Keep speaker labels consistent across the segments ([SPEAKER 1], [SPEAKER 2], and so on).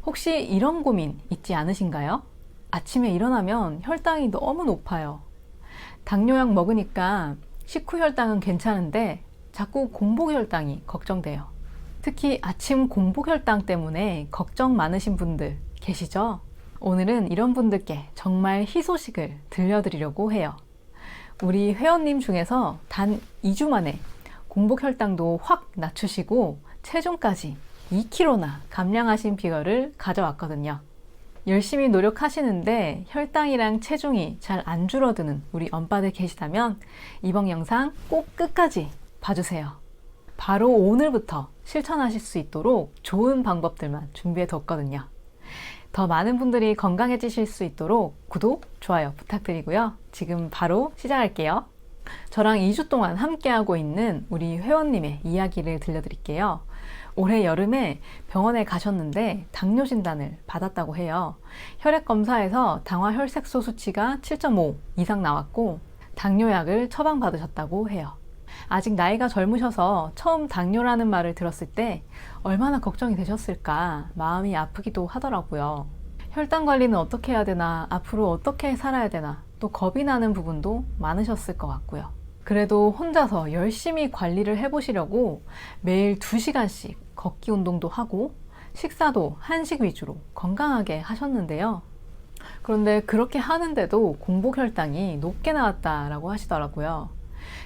[SPEAKER 1] 혹시 이런 고민 있지 않으신가요? 아침에 일어나면 혈당이 너무 높아요. 당뇨약 먹으니까 식후 혈당은 괜찮은데 자꾸 공복 혈당이 걱정돼요. 특히 아침 공복 혈당 때문에 걱정 많으신 분들 계시죠? 오늘은 이런 분들께 정말 희소식을 들려드리려고 해요. 우리 회원님 중에서 단 2주 만에 공복 혈당도 확 낮추시고 체중까지 2kg나 감량하신 비결을 가져왔거든요. 열심히 노력하시는데 혈당이랑 체중이 잘 안 줄어드는 우리 엄빠들 계시다면 이번 영상 꼭 끝까지 봐주세요. 바로 오늘부터 실천하실 수 있도록 좋은 방법들만 준비해 뒀거든요. 더 많은 분들이 건강해지실 수 있도록 구독, 좋아요 부탁드리고요. 지금 바로 시작할게요. 저랑 2주 동안 함께하고 있는 우리 회원님의 이야기를 들려드릴게요. 올해 여름에 병원에 가셨는데 당뇨 진단을 받았다고 해요. 혈액검사에서 당화혈색소 수치가 7.5 이상 나왔고 당뇨약을 처방받으셨다고 해요. 아직 나이가 젊으셔서 처음 당뇨라는 말을 들었을 때 얼마나 걱정이 되셨을까 마음이 아프기도 하더라고요. 혈당 관리는 어떻게 해야 되나, 앞으로 어떻게 살아야 되나, 또 겁이 나는 부분도 많으셨을 것 같고요. 그래도 혼자서 열심히 관리를 해보시려고 매일 2시간씩 걷기 운동도 하고 식사도 한식 위주로 건강하게 하셨는데요. 그런데 그렇게 하는데도 공복 혈당이 높게 나왔다라고 하시더라고요.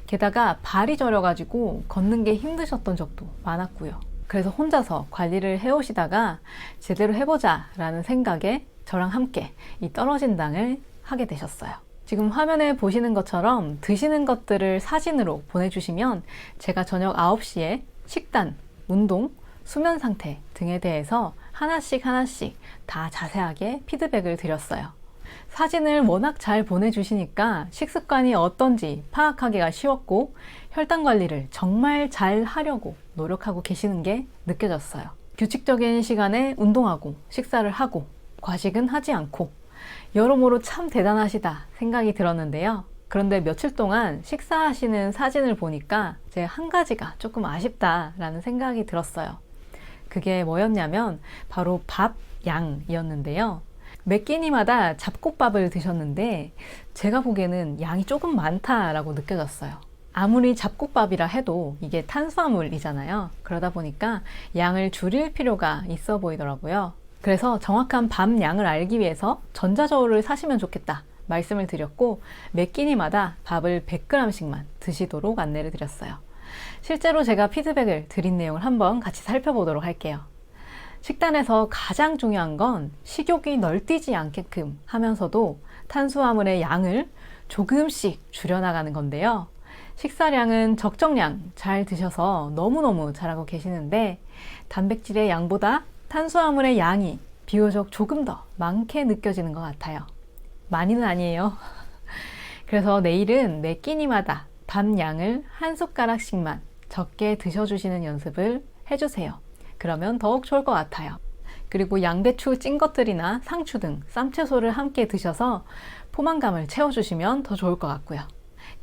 [SPEAKER 1] 게다가 발이 저려가지고 걷는 게 힘드셨던 적도 많았고요. 그래서 혼자서 관리를 해오시다가 제대로 해보자 라는 생각에 저랑 함께 이 떨어진 당을 하게 되셨어요. 지금 화면에 보시는 것처럼 드시는 것들을 사진으로 보내주시면 제가 저녁 9시에 식단, 운동, 수면 상태 등에 대해서 하나씩 다 자세하게 피드백을 드렸어요. 사진을 워낙 잘 보내주시니까 식습관이 어떤지 파악하기가 쉬웠고 혈당 관리를 정말 잘 하려고 노력하고 계시는 게 느껴졌어요. 규칙적인 시간에 운동하고 식사를 하고 과식은 하지 않고 여러모로 참 대단하시다 생각이 들었는데요. 그런데 며칠 동안 식사하시는 사진을 보니까 제 한 가지가 조금 아쉽다라는 생각이 들었어요. 그게 뭐였냐면 바로 밥 양이었는데요. 매 끼니마다 잡곡밥을 드셨는데 제가 보기에는 양이 조금 많다라고 느껴졌어요. 아무리 잡곡밥이라 해도 이게 탄수화물이잖아요. 그러다 보니까 양을 줄일 필요가 있어 보이더라고요. 그래서 정확한 밥 양을 알기 위해서 전자저울을 사시면 좋겠다 말씀을 드렸고 매 끼니마다 밥을 100g씩만 드시도록 안내를 드렸어요. 실제로 제가 피드백을 드린 내용을 한번 같이 살펴보도록 할게요. 식단에서 가장 중요한 건 식욕이 널뛰지 않게끔 하면서도 탄수화물의 양을 조금씩 줄여나가는 건데요. 식사량은 적정량 잘 드셔서 너무너무 잘하고 계시는데 단백질의 양보다 탄수화물의 양이 비교적 조금 더 많게 느껴지는 것 같아요. 많이는 아니에요. 그래서 내일은 매 끼니마다 밥 양을 한 숟가락씩만 적게 드셔주시는 연습을 해주세요. 그러면 더욱 좋을 것 같아요. 그리고 양배추 찐 것들이나 상추 등 쌈채소를 함께 드셔서 포만감을 채워주시면 더 좋을 것 같고요.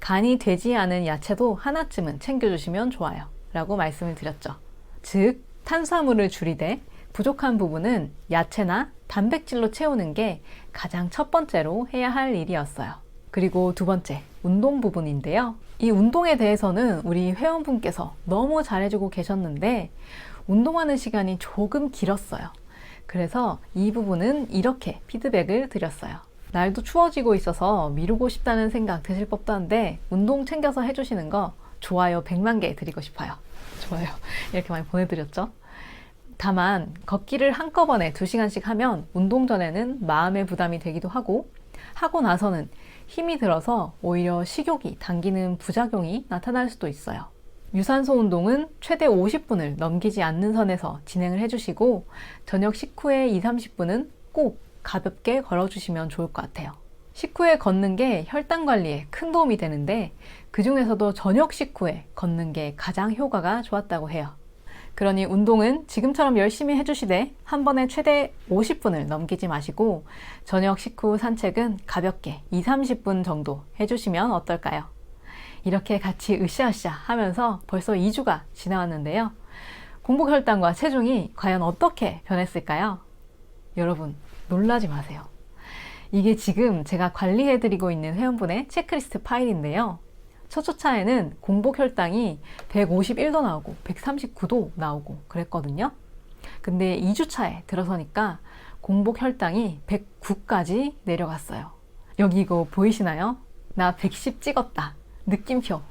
[SPEAKER 1] 간이 되지 않은 야채도 하나쯤은 챙겨주시면 좋아요 라고 말씀을 드렸죠. 즉 탄수화물을 줄이되 부족한 부분은 야채나 단백질로 채우는 게 가장 첫 번째로 해야 할 일이었어요. 그리고 두 번째, 운동 부분인데요. 이 운동에 대해서는 우리 회원분께서 너무 잘해주고 계셨는데 운동하는 시간이 조금 길었어요. 그래서 이 부분은 이렇게 피드백을 드렸어요. 날도 추워지고 있어서 미루고 싶다는 생각 드실 법도 한데 운동 챙겨서 해주시는 거 좋아요 100만 개 드리고 싶어요. 좋아요 이렇게 많이 보내드렸죠. 다만 걷기를 한꺼번에 2시간씩 하면 운동 전에는 마음의 부담이 되기도 하고 나서는 힘이 들어서 오히려 식욕이 당기는 부작용이 나타날 수도 있어요. 유산소 운동은 최대 50분을 넘기지 않는 선에서 진행을 해주시고 저녁 식후에 2-30분은 꼭 가볍게 걸어주시면 좋을 것 같아요. 식후에 걷는 게 혈당 관리에 큰 도움이 되는데 그 중에서도 저녁 식후에 걷는 게 가장 효과가 좋았다고 해요. 그러니 운동은 지금처럼 열심히 해주시되 한 번에 최대 50분을 넘기지 마시고 저녁 식후 산책은 가볍게 2-30분 정도 해주시면 어떨까요? 이렇게 같이 으쌰으쌰 하면서 벌써 2주가 지나왔는데요. 공복 혈당과 체중이 과연 어떻게 변했을까요? 여러분, 놀라지 마세요. 이게 지금 제가 관리해드리고 있는 회원분의 체크리스트 파일인데요. 첫 주차에는 공복 혈당이 151도 나오고 139도 나오고 그랬거든요. 근데 2주차에 들어서니까 공복 혈당이 109까지 내려갔어요. 여기 이거 보이시나요? 나 110 찍었다. 느낌표.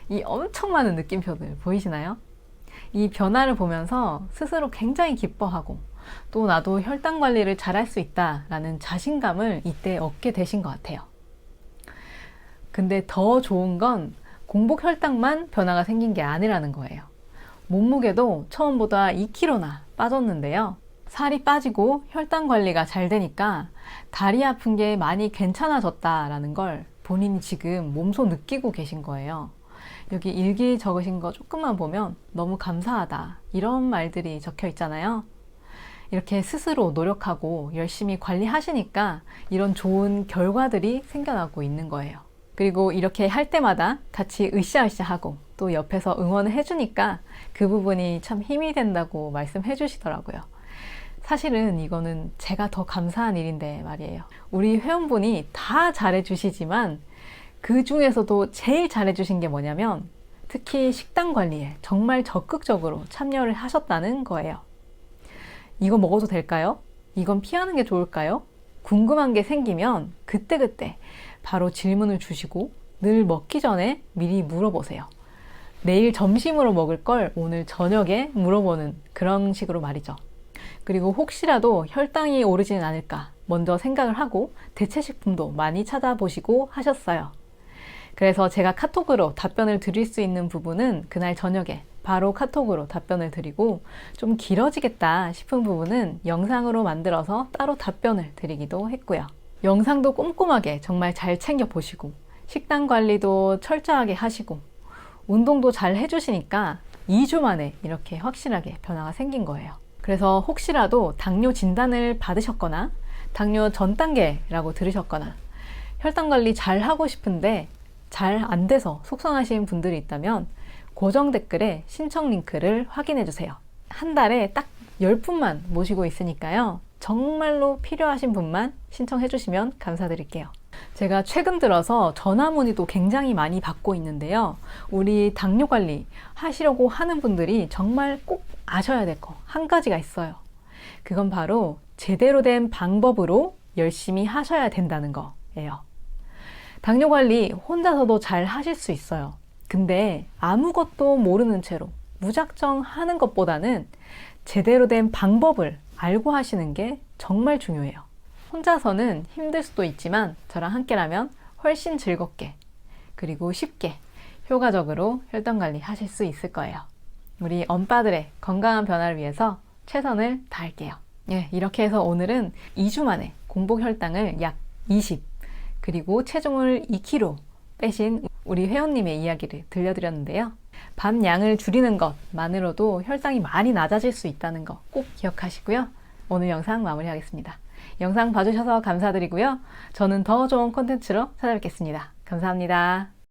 [SPEAKER 1] 이 엄청 많은 느낌표들 보이시나요? 이 변화를 보면서 스스로 굉장히 기뻐하고 또 나도 혈당 관리를 잘할 수 있다라는 자신감을 이때 얻게 되신 것 같아요. 근데 더 좋은 건 공복 혈당만 변화가 생긴 게 아니라는 거예요. 몸무게도 처음보다 2kg나 빠졌는데요. 살이 빠지고 혈당 관리가 잘 되니까 다리 아픈 게 많이 괜찮아졌다라는 걸 본인이 지금 몸소 느끼고 계신 거예요. 여기 일기 적으신 거 조금만 보면 너무 감사하다 이런 말들이 적혀 있잖아요. 이렇게 스스로 노력하고 열심히 관리하시니까 이런 좋은 결과들이 생겨나고 있는 거예요. 그리고 이렇게 할 때마다 같이 으쌰으쌰하고 또 옆에서 응원을 해주니까 그 부분이 참 힘이 된다고 말씀해 주시더라고요. 사실은 이거는 제가 더 감사한 일인데 말이에요. 우리 회원분이 다 잘해주시지만 그 중에서도 제일 잘해주신 게 뭐냐면 특히 식단 관리에 정말 적극적으로 참여를 하셨다는 거예요. 이거 먹어도 될까요? 이건 피하는 게 좋을까요? 궁금한 게 생기면 그때그때 바로 질문을 주시고 늘 먹기 전에 미리 물어보세요. 내일 점심으로 먹을 걸 오늘 저녁에 물어보는 그런 식으로 말이죠. 그리고 혹시라도 혈당이 오르지는 않을까 먼저 생각을 하고 대체식품도 많이 찾아보시고 하셨어요. 그래서 제가 카톡으로 답변을 드릴 수 있는 부분은 그날 저녁에 바로 카톡으로 답변을 드리고 좀 길어지겠다 싶은 부분은 영상으로 만들어서 따로 답변을 드리기도 했고요. 영상도 꼼꼼하게 정말 잘 챙겨보시고 식단 관리도 철저하게 하시고 운동도 잘 해주시니까 2주 만에 이렇게 확실하게 변화가 생긴 거예요. 그래서 혹시라도 당뇨 진단을 받으셨거나 당뇨 전 단계라고 들으셨거나 혈당 관리 잘 하고 싶은데 잘 안 돼서 속상하신 분들이 있다면 고정 댓글에 신청 링크를 확인해 주세요. 한 달에 딱 10분만 모시고 있으니까요. 정말로 필요하신 분만 신청해 주시면 감사드릴게요. 제가 최근 들어서 전화 문의도 굉장히 많이 받고 있는데요. 우리 당뇨 관리 하시려고 하는 분들이 정말 꼭 아셔야 될 거 한 가지가 있어요. 그건 바로 제대로 된 방법으로 열심히 하셔야 된다는 거예요. 당뇨 관리 혼자서도 잘 하실 수 있어요. 근데 아무것도 모르는 채로 무작정 하는 것보다는 제대로 된 방법을 알고 하시는 게 정말 중요해요. 혼자서는 힘들 수도 있지만 저랑 함께라면 훨씬 즐겁게 그리고 쉽게 효과적으로 혈당 관리 하실 수 있을 거예요. 우리 엄빠들의 건강한 변화를 위해서 최선을 다할게요. 예, 이렇게 해서 오늘은 2주 만에 공복 혈당을 약 20 그리고 체중을 2kg 빼신 우리 회원님의 이야기를 들려드렸는데요. 밥 양을 줄이는 것만으로도 혈당이 많이 낮아질 수 있다는 거 꼭 기억하시고요. 오늘 영상 마무리하겠습니다. 영상 봐주셔서 감사드리고요. 저는 더 좋은 콘텐츠로 찾아뵙겠습니다. 감사합니다.